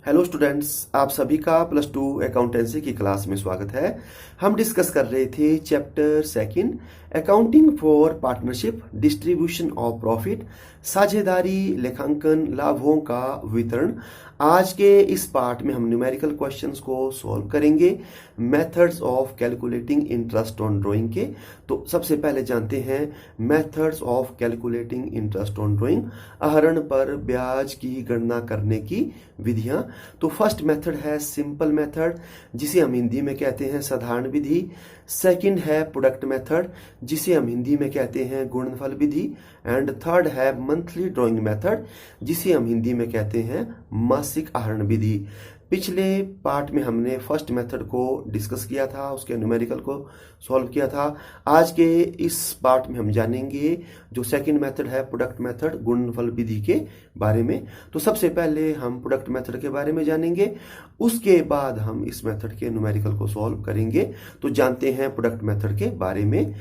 Hello students, आप सभी का प्लस टू अकाउंटेंसी की क्लास में स्वागत है। हम डिस्कस कर रहे थे chapter second, accounting for partnership, distribution of profit, साझेदारी, लेखांकन, लाभों का वितरण। आज के इस पार्ट में हम न्यूमेरिकल क्वेश्चंस को सॉल्व करेंगे, methods of calculating interest on drawing के। तो सबसे पहले जानते हैं methods of calculating interest on drawing, आहरण पर ब्याज की गणना करने की विधियां। तो फर्स्ट मेथड है सिंपल मेथड, जिसे हम हिंदी में कहते हैं साधारण विधि। सेकंड है प्रोडक्ट मेथड, जिसे हम हिंदी में कहते हैं गुणनफल विधि। एंड थर्ड है मंथली ड्राइंग मेथड, जिसे हम हिंदी में कहते हैं मासिक आहरण विधि। पिछले पार्ट में हमने फर्स्ट मेथड को डिस्कस किया था, उसके न्यूमेरिकल को सॉल्व किया था। आज के इस पार्ट में हम जानेंगे जो सेकंड मेथड है प्रोडक्ट मेथड, गुणनफल विधि के बारे में। तो सबसे पहले हम प्रोडक्ट मेथड के बारे में जानेंगे, उसके बाद हम इस मेथड के न्यूमेरिकल को सॉल्व करेंगे। तो जानते हैं प्रोडक्ट मेथड के बारे में।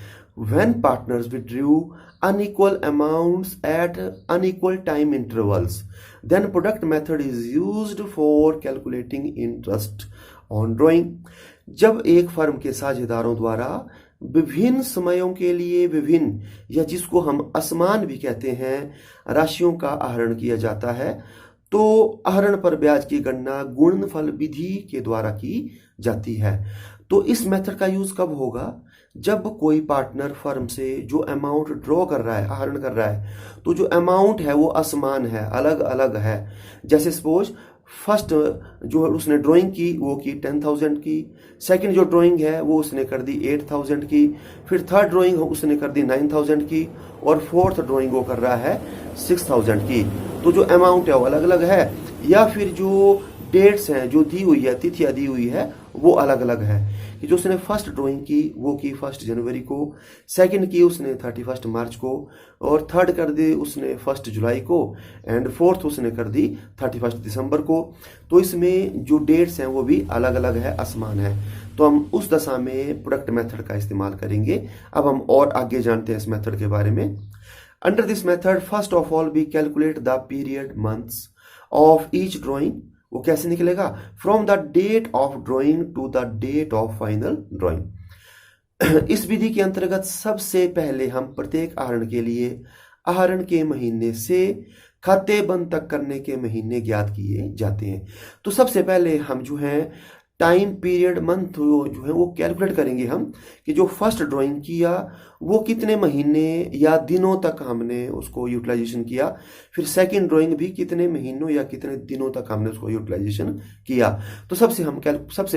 When partners withdrew unequal amounts at unequal time intervals, then product method is used for calculating interest on drawing. जब एक फर्म के साझेदारों द्वारा विभिन्न समयों के लिए विभिन्न, या जिसको हम असमान भी कहते हैं, राशियों का आहरण किया जाता है, तो आहरण पर ब्याज की गणना गुणनफल विधि के द्वारा की जाती है। तो इस मेथड का यूज कब होगा? जब कोई पार्टनर फर्म से जो अमाउंट ड्रॉ कर रहा है, आहरण कर रहा है, तो जो अमाउंट है वो असमान है, अलग अलग है। जैसे सपोज फर्स्ट जो उसने ड्राइंग की वो की 10,000 की, सेकंड जो ड्राइंग है वो उसने कर दी 8,000 की, फिर थर्ड ड्राइंग उसने कर दी 9,000 की, और फोर्थ ड्राइंग वो कर रहा है 6,000 की। तो जो अमाउंट है वो अलग अलग है, या फिर जो डेट्स हैं जो दी हुई है, तिथियां दी हुई है, वो अलग अलग है। कि जो उसने फर्स्ट ड्राइंग की वो की 1 जनवरी को, सेकंड की उसने 31 मार्च को, और थर्ड कर दी उसने 1 जुलाई को, एंड फोर्थ उसने कर दी 31 दिसंबर को। तो इसमें जो डेट्स हैं वो भी अलग अलग है, असमान है। तो हम उस दशा में प्रोडक्ट मेथड का इस्तेमाल करेंगे। अब हम और आगे जानते हैं इस मेथड के बारे में। Under this method first of all we calculate the period months of each drawing. वो कैसे निकलेगा? From the date of drawing to the date of final drawing. इस विधि के अंतर्गत सबसे पहले हम प्रत्येक आहरण के लिए आहरण के महीने से खाते बंद तक करने के महीने ज्ञात किए जाते हैं। तो सबसे पहले हम जो है टाइम पीरियड मंथ जो है वो कैलकुलेट करेंगे हम, कि जो फर्स्ट ड्राइंग किया वो कितने महीने या दिनों तक हमने उसको यूटिलाइजेशन किया, फिर सेकंड ड्राइंग भी कितने महीनों या कितने दिनों तक हमने उसको यूटिलाइजेशन किया। तो सबसे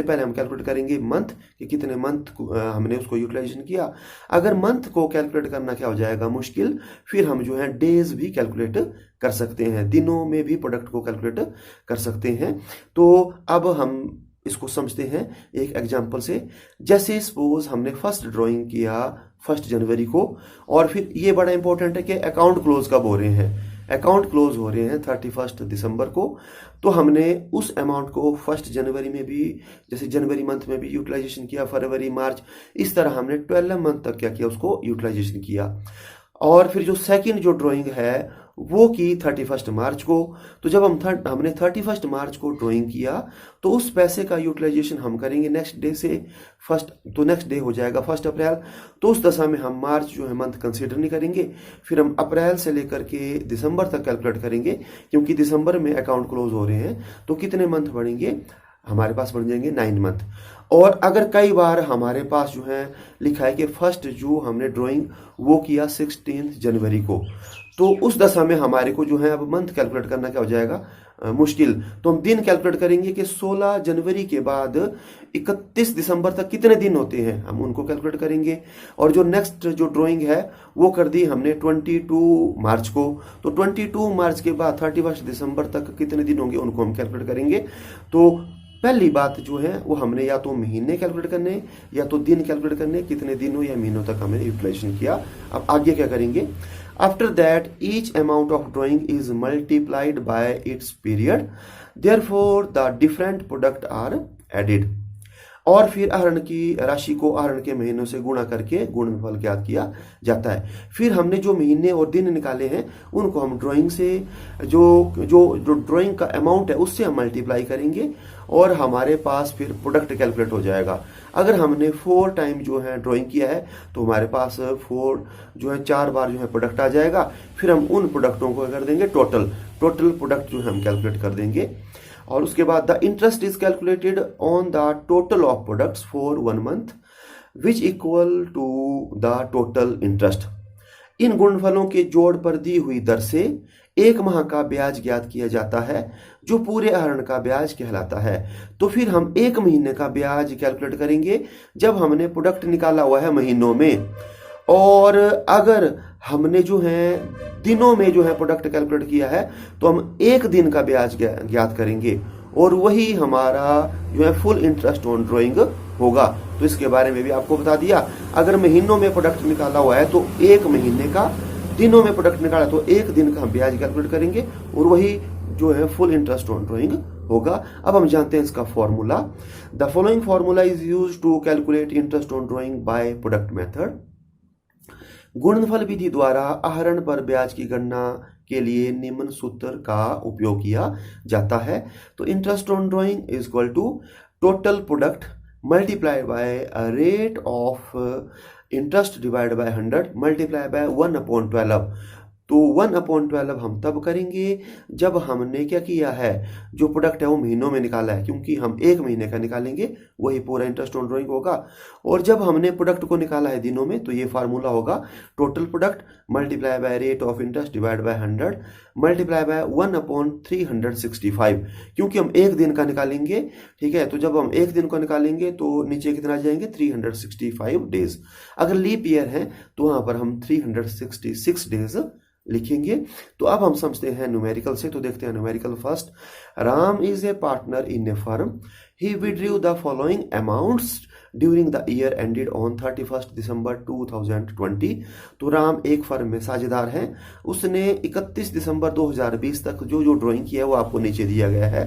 पहले हम कैलकुलेट करेंगे मंथ, कि कितने मंथ हमने उसको यूटिलाइजेशन किया। अगर मंथ को कैलकुलेट करना क्या हो जाएगा मुश्किल, फिर हम जो है डेज भी कैलकुलेट कर सकते हैं, दिनों में भी प्रोडक्ट को कैलकुलेट कर सकते हैं। तो अब हम इसको समझते हैं एक एग्जांपल से। जैसे सपोज हमने फर्स्ट ड्राइंग किया 1 जनवरी को, और फिर ये बड़ा इंपॉर्टेंट है कि अकाउंट क्लोज कब हो रहे हैं। अकाउंट क्लोज हो रहे हैं 31 दिसंबर को। तो हमने उस अमाउंट को 1 जनवरी में भी, जैसे जनवरी मंथ में भी यूटिलाइजेशन किया, फरवरी, मार्च, इस तरह हमने 12 मंथ तक क्या किया, उसको यूटिलाइजेशन किया। और फिर जो सेकंड जो ड्राइंग है वो की 31 मार्च को। तो जब हमने 31 मार्च को ड्राइंग किया, तो उस पैसे का यूटिलाइजेशन हम करेंगे नेक्स्ट डे से फर्स्ट, तो नेक्स्ट डे हो जाएगा 1 अप्रैल। तो उस दशा में हम मार्च जो है मंथ कंसीडर नहीं करेंगे, फिर हम अप्रैल से लेकर के दिसंबर तक कैलकुलेट करेंगे, क्योंकि दिसंबर में अकाउंट क्लोज हो रहे हैं। तो कितने मंथ बढ़ेंगे हमारे पास? बन जाएंगे 9 मंथ। और अगर कई बार हमारे पास जो है लिखा है कि फर्स्ट जो हमने ड्राइंग वो किया 16 जनवरी को, तो उस दशा में हमारे को जो है अब मंथ कैलकुलेट करना क्या हो जाएगा मुश्किल। तो हम दिन कैलकुलेट करेंगे कि 16 जनवरी के बाद 31 दिसंबर तक कितने दिन होते हैं, हम उनको कैलकुलेट करेंगे। और जो नेक्स्ट जो ड्राइंग है वो कर दी हमने 22 मार्च को, तो 22 मार्च के बाद 31 दिसंबर तक कितने दिन होंगे उनको हम कैलकुलेट करेंगे। तो पहली बात जो है वो हमने या तो महीने कैलकुलेट करने या तो दिन कैलकुलेट करने, कितने दिनों या महीनों तक हमने यूटिलाइजेशन किया। अब आगे क्या करेंगे? After that each amount of drawing is multiplied by its period, therefore the different product are added. और फिर आहरण की राशि को आहरण के महीनों से गुणा करके गुणनफल ज्ञात किया जाता है। फिर हमने जो महीने और दिन निकाले हैं उनको हम ड्राइंग से जो जो जो ड्राइंग का अमाउंट है उससे हम मल्टीप्लाई करेंगे और हमारे पास फिर प्रोडक्ट कैलकुलेट हो जाएगा। अगर हमने 4 टाइम जो है ड्राइंग किया है तो हमारे पास 4 जो है 4 बार जो है प्रोडक्ट आ जाएगा। फिर हम उन प्रोडक्टों को कर देंगे टोटल प्रोडक्ट जो है हम कैलकुलेट कर देंगे। और उसके बाद the interest is calculated on the total of products for 1 month which equal to the total interest. इन गुणनफलों के जोड़ पर दी हुई दर से 1 माह का ब्याज ज्ञात किया जाता है जो पूरे आहरण का ब्याज कहलाता है। तो फिर हम 1 महीने का ब्याज कैलकुलेट करेंगे जब हमने प्रोडक्ट निकाला हुआ है महीनों में, और अगर हमने जो है दिनों में जो है प्रोडक्ट कैलकुलेट किया है तो हम 1 दिन का ब्याज ज्ञात करेंगे और वही हमारा जो है फुल इंटरेस्ट ऑन ड्राइंग होगा। तो इसके बारे में भी आपको बता दिया। अगर महीनों में प्रोडक्ट निकाला हुआ है तो 1 महीने का, दिनों में प्रोडक्ट निकाला तो 1 दिन का हम ब्याज कैलकुलेट करेंगे और वही जो है फुल इंटरेस्ट ऑन ड्राइंग होगा। अब हम जानते हैं इसका formula. The following formula is used to calculate interest on drawing by product method. गुणनफल विधि द्वारा आहरण पर ब्याज की गणना के लिए निम्न सूत्र का उपयोग किया जाता है। तो interest on drawing is equal to total product multiplied by rate of interest divide by 100 multiply by 1/12। तो 1/12 हम तब करेंगे जब हमने क्या किया है, जो प्रोडक्ट है वो महीनों में निकाला है, क्योंकि हम 1 महीने का निकालेंगे वही पूरा इंटरेस्ट ऑन ड्राइंग होगा। और जब हमने प्रोडक्ट को निकाला है दिनों में तो ये फार्मूला होगा total product multiply by rate of interest divide by 100 multiply bye 1/365, क्योंकि हम 1 दिन का निकालेंगे। ठीक है, तो जब हम 1 दिन को निकालेंगे तो नीचे कितना आ जाएंगे 365 डेज। अगर लीप ईयर है तो वहां पर हम 366 डेज लिखेंगे। तो अब हम समझते हैं न्यूमेरिकल से। तो देखते हैं numerical first. Ram is a partner in A firm. He withdrew the following amounts during the year ended on 31 दिसंबर 2020। तो राम एक फर्म में साझेदार है। उसने 31 दिसंबर 2020 तक जो जो ड्राइंग किया है वो आपको नीचे दिया गया है।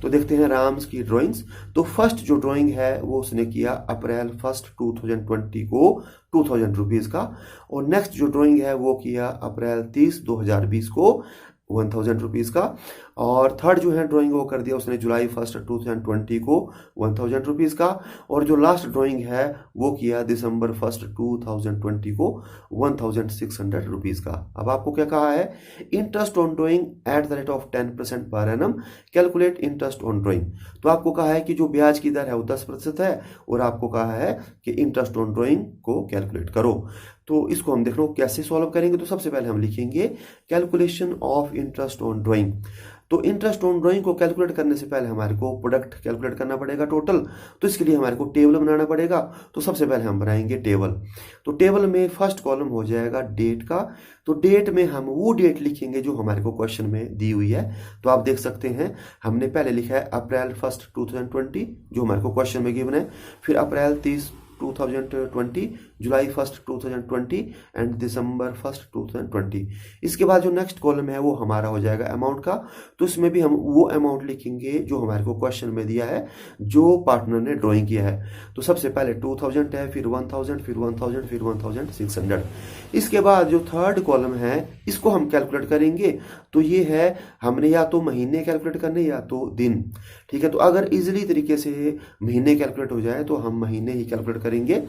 तो देखते हैं राम्स की ड्राइंग्स। तो फर्स्ट जो ड्राइंग है वो उसने किया अप्रैल 1 2020 को 2000 रुपीज का, और नेक्स्ट जो ड्राइंग है वो किया अप्रैल 30 2020 को 1000 रुपीज का, और थर्ड जो है ड्राइंग वो कर दिया उसने जुलाई 1 2020 को 1000 रुपीज का, और जो लास्ट ड्राइंग है वो किया दिसंबर 1 2020 को 1600 रुपीज का। अब आपको क्या कहा है, interest on drawing at the rate of 10% per annum calculate interest on drawing. तो आपको कहा है कि जो ब्याज की दर है वो 10% है, और आपको कहा है कि इंटरेस्ट ऑन ड्राइंग को कैलकुलेट करो। तो इसको हम देख लो कैसे सॉल्व करेंगे। तो सबसे पहले हम लिखेंगे calculation of interest on drawing. तो इंटरेस्ट ऑन ड्राइंग को कैलकुलेट करने से पहले हमारे को प्रोडक्ट कैलकुलेट करना पड़ेगा टोटल। तो इसके लिए हमारे को टेबल बनाना पड़ेगा। तो सबसे पहले हम बनाएंगे टेबल। तो टेबल में फर्स्ट कॉलम हो जाएगा डेट का। तो डेट में हम वो डेट लिखेंगे जो हमारे को क्वेश्चन में दी हुई है। तो आप देख सकते हैं हमने पहले लिखा है अप्रैल 1 2020 जो हमारे को क्वेश्चन में गिवन है, फिर अप्रैल 30 2020, जुलाई 1 2020 एंड दिसंबर 1 2020। इसके बाद जो नेक्स्ट कॉलम है वो हमारा हो जाएगा अमाउंट का। तो इसमें भी हम वो अमाउंट लिखेंगे जो हमारे को क्वेश्चन में दिया है, जो पार्टनर ने ड्राइंग किया है। तो सबसे पहले 2000 है, फिर 1000, फिर 1000, फिर 1600। इसके बाद जो थर्ड कॉलम है इसको हम कैलकुलेट करेंगे। तो ये है हमने या तो महीने कैलकुलेट करने या तो दिन। ठीक है, तो अगर इजीली तरीके से महीने कैलकुलेट हो जाए तो हम महीने ही कैलकुलेट करेंगे।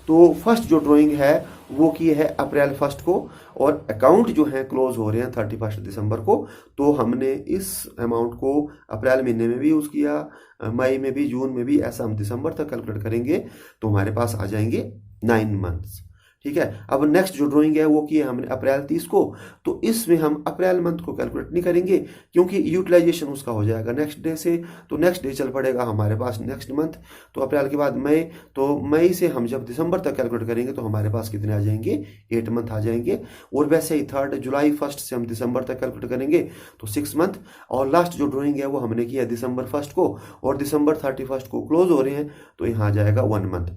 तो फर्स्ट जो ड्राइंग है वो की है अप्रैल 1 को, और अकाउंट जो है क्लोज हो रहे हैं 31 दिसंबर को। तो हमने इस अमाउंट को अप्रैल महीने में भी यूज किया, मई में भी, जून में भी, ऐसा हम दिसंबर तक कैलकुलेट करेंगे तो हमारे पास आ जाएंगे 9 मंथ्स। ठीक है, अब नेक्स्ट जो ड्राइंग है वो की है हमने अप्रैल 30 को। तो इसमें हम अप्रैल मंथ को कैलकुलेट नहीं करेंगे क्योंकि यूटिलाइजेशन उसका हो जाएगा नेक्स्ट डे से। तो नेक्स्ट डे चल पड़ेगा हमारे पास नेक्स्ट मंथ। तो अप्रैल के बाद मई, तो मई से हम जब दिसंबर तक कैलकुलेट करेंगे तो हमारे पास कितने आ जाएंगे 8 मंथ आ जाएंगे। और वैसे ही थर्ड जुलाई 1 से हम दिसंबर तक कैलकुलेट करेंगे तो 6 मंथ। और लास्ट जो ड्राइंग है वो हमने किया दिसंबर 1 को, और दिसंबर 31 को क्लोज हो रहे हैं तो यहाँ आ जाएगा 1 मंथ।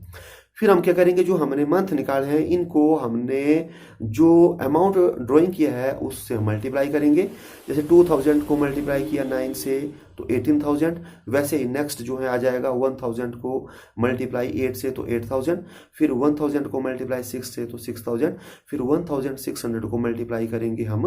फिर हम क्या करेंगे, जो हमने मंथ निकाले हैं इनको हमने जो अमाउंट ड्राइंग किया है उससे हम मल्टीप्लाई करेंगे। जैसे 2000 को मल्टीप्लाई किया 9 से तो 18,000। वैसे ही नेक्स्ट जो है आ जाएगा 1,000 को मल्टीप्लाई 8 से तो 8,000, फिर 1,000 को मल्टीप्लाई 6 से तो 6,000, फिर 1,600 को मल्टीप्लाई करेंगे हम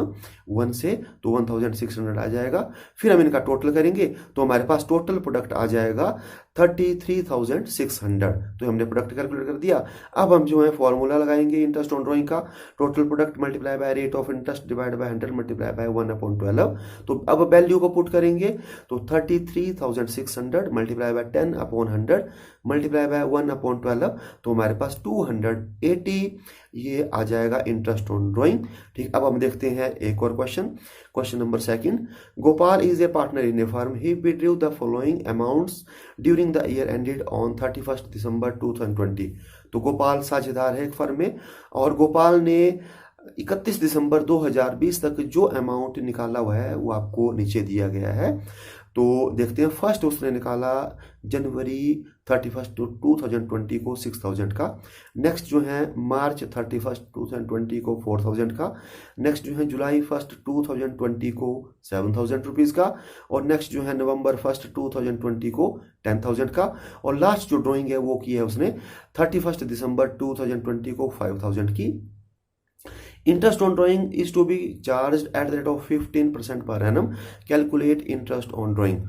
1 से तो 1,600 आ जाएगा। फिर हम इनका टोटल करेंगे तो हमारे पास टोटल प्रोडक्ट आ जाएगा 33,600। तो हमने प्रोडक्ट कैलकुलेट कर दिया। अब हम जो है फॉर्मूला लगाएंगे इंटरेस्ट ऑन ड्राइंग का, total product multiply by rate of interest divide by 100 multiply by 1/12। तो अब वैल्यू को पुट करेंगे तो 33,600 मल्टीप्लाई बाय 10/100 मल्टीप्लाई बाय 1/12, तो हमारे पास 280 ये आ जाएगा इंटरेस्ट ऑन ड्राइंग। ठीक, अब हम देखते हैं एक और question number 2। Gopal is a partner in A firm, he withdrew the following amounts during the year ended on 31 दिसंबर 2020। तो गोपाल साझेदार है एक फर्म में और गोपाल ने 31 दिसंबर 2020 तक जो अमाउंट निकाला हुआ है वो आपको नीचे दिया गया है। तो देखते हैं, फर्स्ट उसने निकाला जनवरी 31 2020 को 6,000 का, नेक्स्ट जो है मार्च 31 2020 को 4,000 का, नेक्स्ट जो है जुलाई 1 2020 को 7,000 रुपीज़ का, और नेक्स्ट जो है नवंबर 1 2020 को 10,000 का, और लास्ट जो ड्राइंग है वो की है उसने 31 दिसंबर 2020 को 5,000 की। Interest on drawing is to be charged at the rate of 15% per annum. Calculate interest on drawing.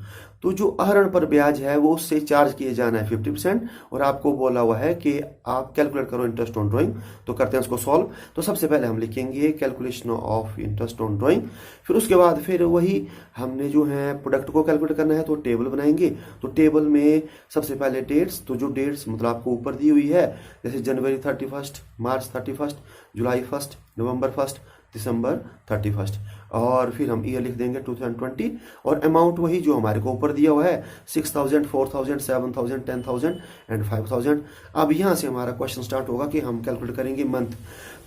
तो जो आहरण पर ब्याज है वो उससे चार्ज किए जाना है 50%, और आपको बोला हुआ है कि आप कैलकुलेट करो इंटरेस्ट ऑन ड्राइंग। तो करते हैं उसको सॉल्व। तो सबसे पहले हम लिखेंगे calculation of interest on drawing, फिर उसके बाद फिर वही हमने जो है प्रोडक्ट को कैलकुलेट करना है तो टेबल बनाएंगे। तो टेबल में सबसे पहले डेट्स, तो जो डेट्स मतलब आपको ऊपर दी हुई है जैसे जनवरी 31, मार्च 31, जुलाई 1, नवंबर 1, दिसंबर 31, और फिर हम ईयर लिख देंगे 2020, और अमाउंट वही जो हमारे को ऊपर दिया हुआ है 6,000, 4,000, 7,000, 10,000 एंड 5,000। अब यहाँ से हमारा क्वेश्चन स्टार्ट होगा कि हम कैलकुलेट करेंगे मंथ।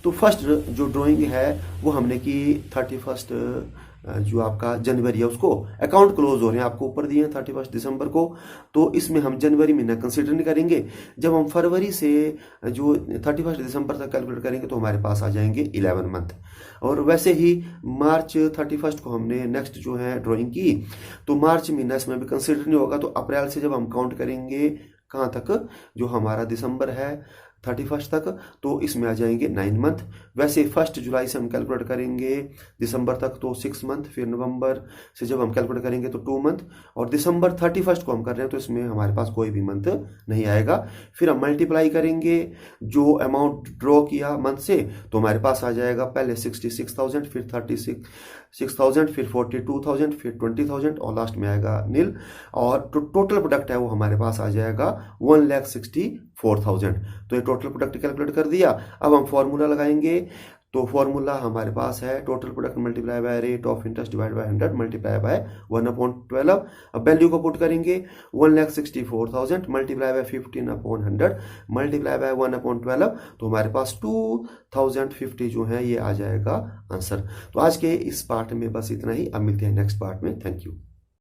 तो फर्स्ट जो ड्राइंग है वो हमने की 31 जो आपका जनवरी है उसको अकाउंट क्लोज हो रहे हैं आपको ऊपर दिए हैं 31 दिसंबर को, तो इसमें हम जनवरी महीना कंसिडर नहीं करेंगे। जब हम फरवरी से जो 31 दिसंबर तक कैलकुलेट करेंगे तो हमारे पास आ जाएंगे 11 मंथ। और वैसे ही मार्च 31 को हमने नेक्स्ट जो है ड्राइंग की, तो मार्च महीना इसमें भी कंसिडर नहीं होगा। तो अप्रैल से जब हम काउंट करेंगे कहाँ तक, जो हमारा दिसंबर है 31 तक, तो इसमें आ जाएंगे 9 मंथ। वैसे 1 जुलाई से हम कैलकुलेट करेंगे दिसंबर तक तो 6 मंथ, फिर नवंबर से जब हम कैलकुलेट करेंगे तो 2 मंथ, और दिसंबर 31 को हम कर रहे हैं तो इसमें हमारे पास कोई भी मंथ नहीं आएगा। फिर हम मल्टीप्लाई करेंगे जो अमाउंट ड्रॉ किया मंथ से, तो हमारे पास आ जाएगा पहले 66,000, फिर 36,000, फिर 42,000, फिर 20,000, और लास्ट में आएगा नील। और टोटल प्रोडक्ट है वो हमारे पास आ जाएगा 1,64,000। तो ये टोटल प्रोडक्ट कैलकुलेट कर दिया। अब हम फॉर्मूला लगाएंगे। तो फॉर्मूला हमारे पास है total product multiply by rate of interest divide by 100 multiply by 1/12। अब वैल्यू को पुट करेंगे 1,64,000 मल्टीप्लाई बाय 15/100 मल्टीप्लाई बाय 1/12, तो हमारे पास 2,050 जो है ये आ जाएगा आंसर। तो आज के इस पार्ट में बस इतना ही। अब मिलते हैं नेक्स्ट पार्ट में। Thank you.